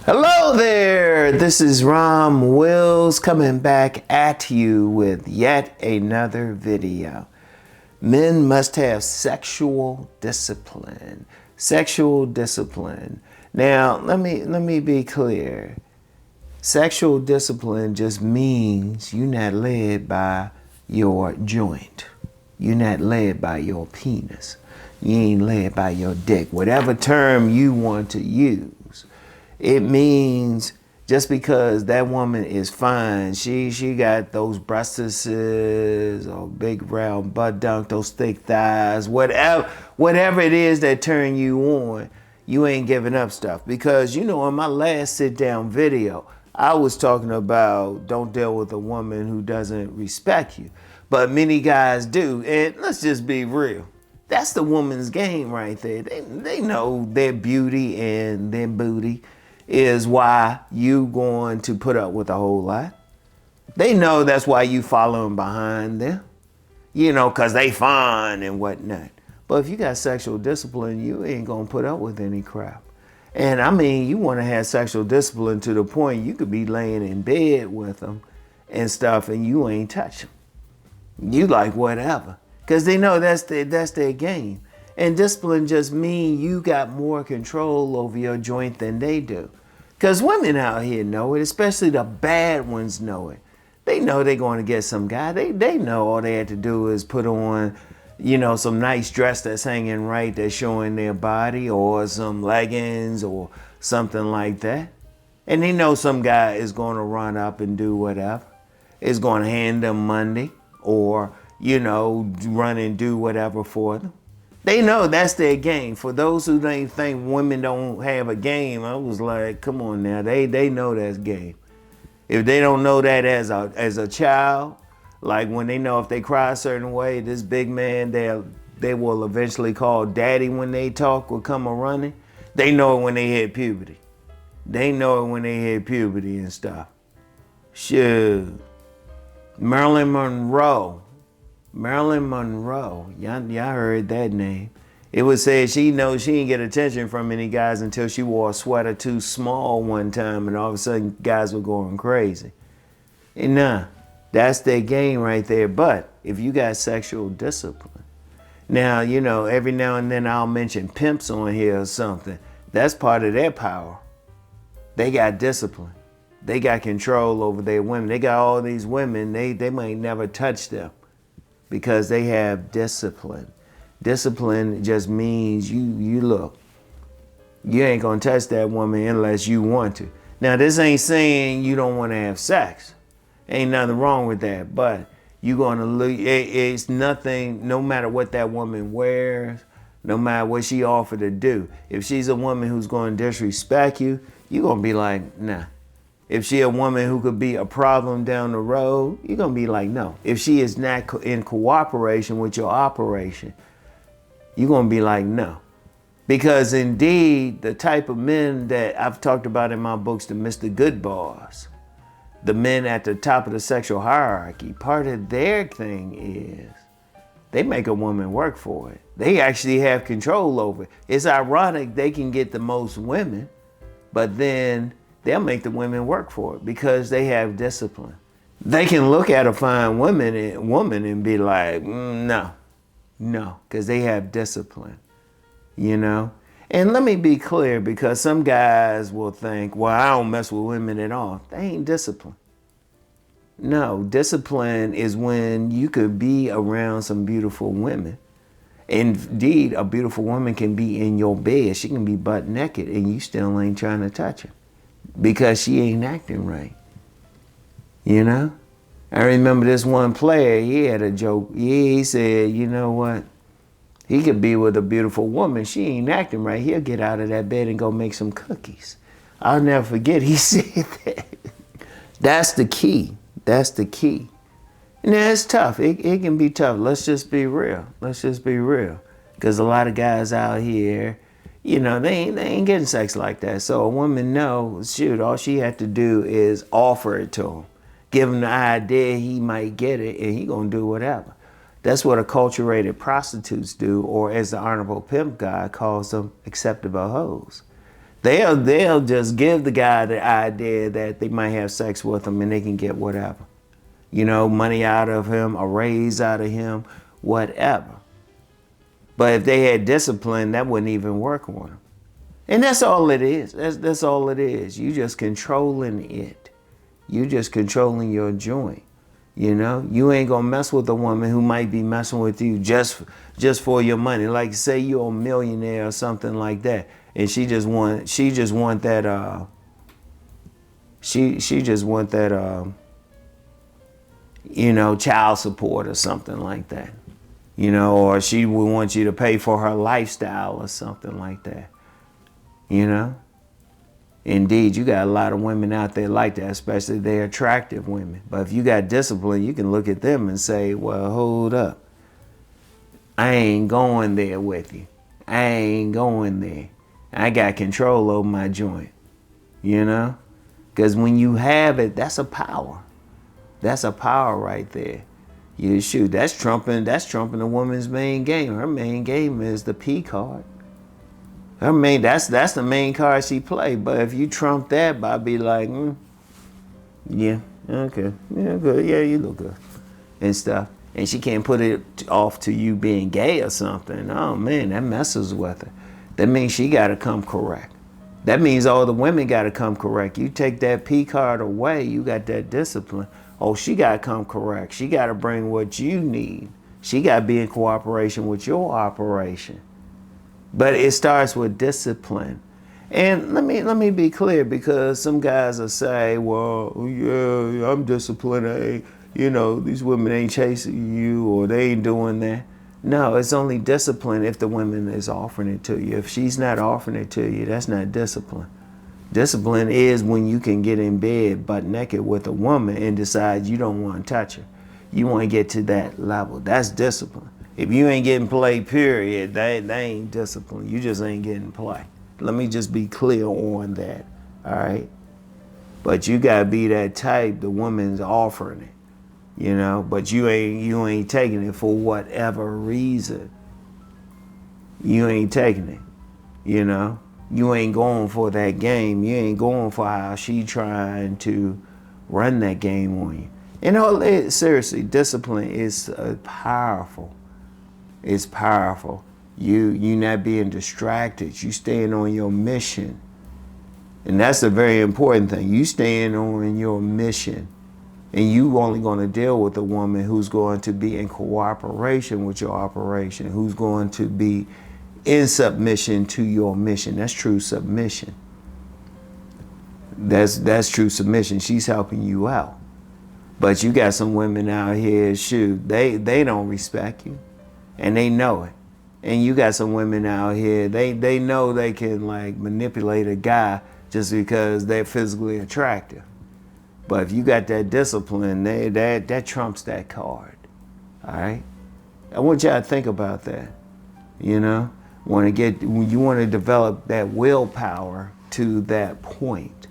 Hello there, this is Rom Wills coming back at you with yet another video. Men must have sexual discipline. Sexual discipline. Now, let me be clear. Sexual discipline just means you're not led by your joint. You're not led by your penis. You ain't led by your dick. Whatever term you want to use. It means just because that woman is fine, she got those breastises or big round butt dunk, those thick thighs, whatever it is that turn you on, you ain't giving up stuff. Because in my last sit down video, I was talking about don't deal with a woman who doesn't respect you. But many guys do, and let's just be real. That's the woman's game right there. They know their beauty and their booty is why you going to put up with a whole lot. They know that's why you following behind them, because they fine and whatnot. But if you got sexual discipline, you ain't going to put up with any crap. And I mean, you want to have sexual discipline to the point you could be laying in bed with them and stuff and you ain't touch them. You like whatever. Because they know that's their game. And discipline just means you got more control over your joint than they do. Because women out here know it, especially the bad ones know it. They know they're going to get some guy. They know all they had to do is put on, some nice dress that's hanging right, that's showing their body, or some leggings or something like that. And they know some guy is going to run up and do whatever. Is going to hand them money or, run and do whatever for them. They know that's their game. For those who think women don't have a game, I was like, come on now, they know that's game. If they don't know that as a child, like when they know if they cry a certain way, this big man they will eventually call daddy when they talk will come a running. They know it when they hit puberty. They know it when they hit puberty and stuff. Shoot. Marilyn Monroe, y'all heard that name. It was said she knows she didn't get attention from any guys until she wore a sweater too small one time, and all of a sudden guys were going crazy. And that's their game right there. But if you got sexual discipline, now, every now and then I'll mention pimps on here or something. That's part of their power. They got discipline. They got control over their women. They got all these women, they might never touch them. Because they have discipline. Discipline just means you look. You ain't gonna touch that woman unless you want to. Now this ain't saying you don't want to have sex. Ain't nothing wrong with that. But you gonna it's nothing. No matter what that woman wears, no matter what she offered to do. If she's a woman who's gonna disrespect you, you gonna be like, nah. If she a woman who could be a problem down the road, you're going to be like, no. If she is not in cooperation with your operation, you're going to be like, no. Because indeed, the type of men that I've talked about in my books, the Mr. Goodbars, the men at the top of the sexual hierarchy, part of their thing is they make a woman work for it. They actually have control over it. It's ironic they can get the most women, but then they'll make the women work for it because they have discipline. They can look at a fine woman and be like, no, because they have discipline, And let me be clear, because some guys will think, well, I don't mess with women at all. They ain't disciplined. No, discipline is when you could be around some beautiful women. Indeed, a beautiful woman can be in your bed. She can be butt naked and you still ain't trying to touch her. Because she ain't acting right. I remember this one player, he had a joke. He said, you know what? He could be with a beautiful woman. She ain't acting right. He'll get out of that bed and go make some cookies. I'll never forget he said that. That's the key. That's the key. And it's tough. It can be tough. Let's just be real. Because a lot of guys out here, they ain't getting sex like that. So a woman knows, shoot, all she had to do is offer it to him. Give him the idea he might get it, and he gonna do whatever. That's what acculturated prostitutes do, or as the Honorable Pimp guy calls them, acceptable hoes. They'll just give the guy the idea that they might have sex with him and they can get whatever. You know, money out of him, a raise out of him, whatever. But if they had discipline, that wouldn't even work on them. And that's all it is. That's all it is. You just controlling it. You just controlling your joint. You know, you ain't gonna mess with a woman who might be messing with you just for your money. Like say you're a millionaire or something like that, and she just want that you know, child support or something like that. You know, or she would want you to pay for her lifestyle or something like that. You know? Indeed, you got a lot of women out there like that, especially they're attractive women. But if you got discipline, you can look at them and say, well, hold up. I ain't going there with you. I ain't going there. I got control over my joint. You know? Because when you have it, that's a power. That's a power right there. You shoot, that's trumping a woman's main game. Her main game is the P card. That's the main card she played. But if you trump that by be like, yeah, okay, yeah, good, yeah, you look good, and stuff, and she can't put it off to you being gay or something. Oh man, that messes with her. That means she got to come correct. That means all the women got to come correct. You take that P card away, you got that discipline. Oh, she got to come correct. She got to bring what you need. She got to be in cooperation with your operation. But it starts with discipline. And let me be clear, because some guys will say, well, yeah, I'm disciplined. You know, these women ain't chasing you or they ain't doing that. No, it's only discipline if the woman is offering it to you. If she's not offering it to you, that's not discipline. Discipline is when you can get in bed butt naked with a woman and decide you don't want to touch her. You want to get to that level. That's discipline. If you ain't getting play, period, they ain't discipline. You just ain't getting play. Let me just be clear on that, all right? But you gotta be that type, the woman's offering it, you know, but you ain't taking it for whatever reason. You ain't taking it, you know? You ain't going for that game. You ain't going for how she trying to run that game on you. And seriously, discipline is powerful. It's powerful. You not being distracted. You staying on your mission. And that's a very important thing. You staying on your mission. And you only going to deal with a woman who's going to be in cooperation with your operation, who's going to be in submission to your mission. That's true submission. That's true submission. She's helping you out. But you got some women out here, shoot, they don't respect you. And they know it. And you got some women out here, they know they can like manipulate a guy just because they're physically attractive. But if you got that discipline, that trumps that card. All right? I want y'all to think about that. You know? You want to develop that willpower to that point.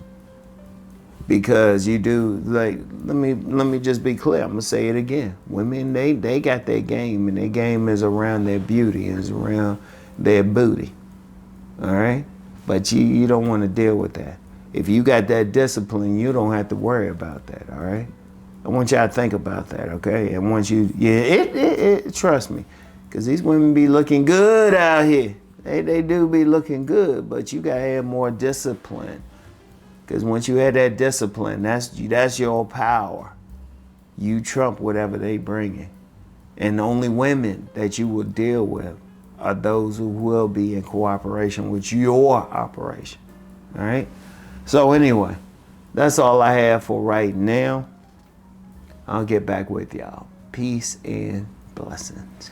Because you do, like, let me just be clear. I'm gonna say it again. Women, they got their game, and their game is around their beauty, is around their booty. All right? But you don't want to deal with that. If you got that discipline, you don't have to worry about that, all right? I want y'all to think about that, okay? And once trust me, because these women be looking good out here. They do be looking good, but you gotta have more discipline. Because once you have that discipline, that's your power. You trump whatever they bringing. And the only women that you will deal with are those who will be in cooperation with your operation. All right? So anyway, that's all I have for right now. I'll get back with y'all. Peace and blessings.